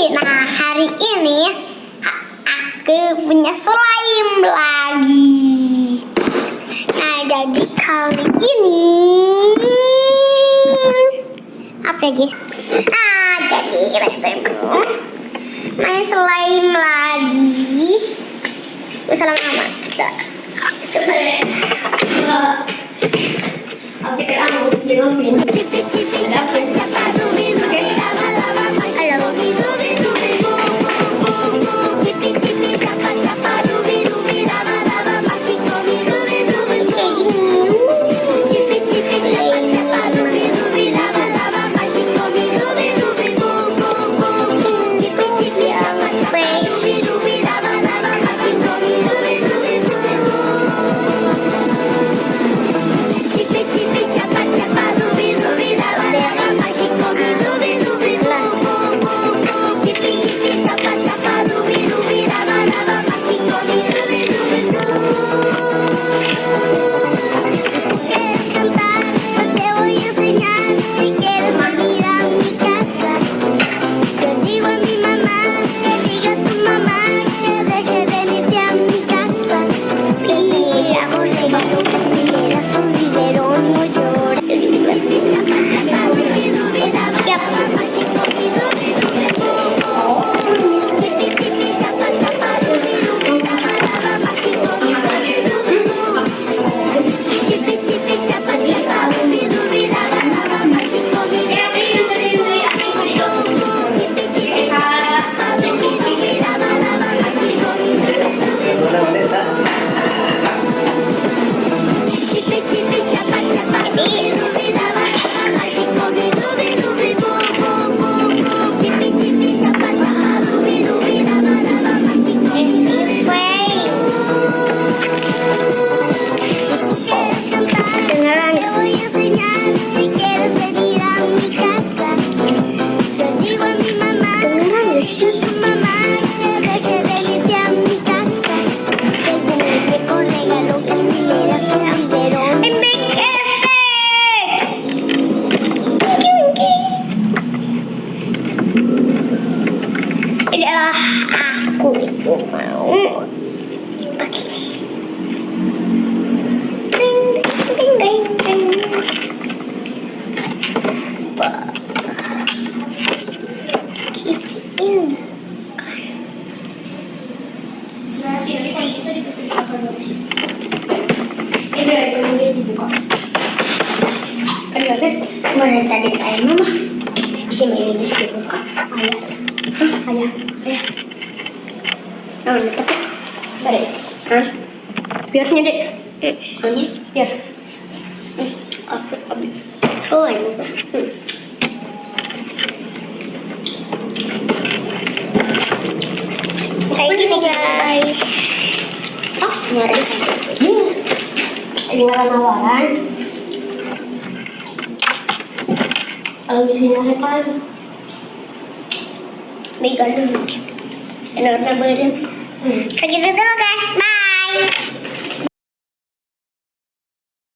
Nah, hari ini aku punya slime lagi. Nah, jadi kali ini apa ya guys? Nah, jadi main slime lagi bersama mama kita. Coba deh. Aku itu mau pakai ding ding ding ding kemarin tadi ayah mama si mayonis dibuka ayah tapi biarnya dek biar aku ambil soalnya kayak gini guys. Kemarin nawaran kalau misalnya kan mega dulu enak banget. Segitu dulu guys, bye.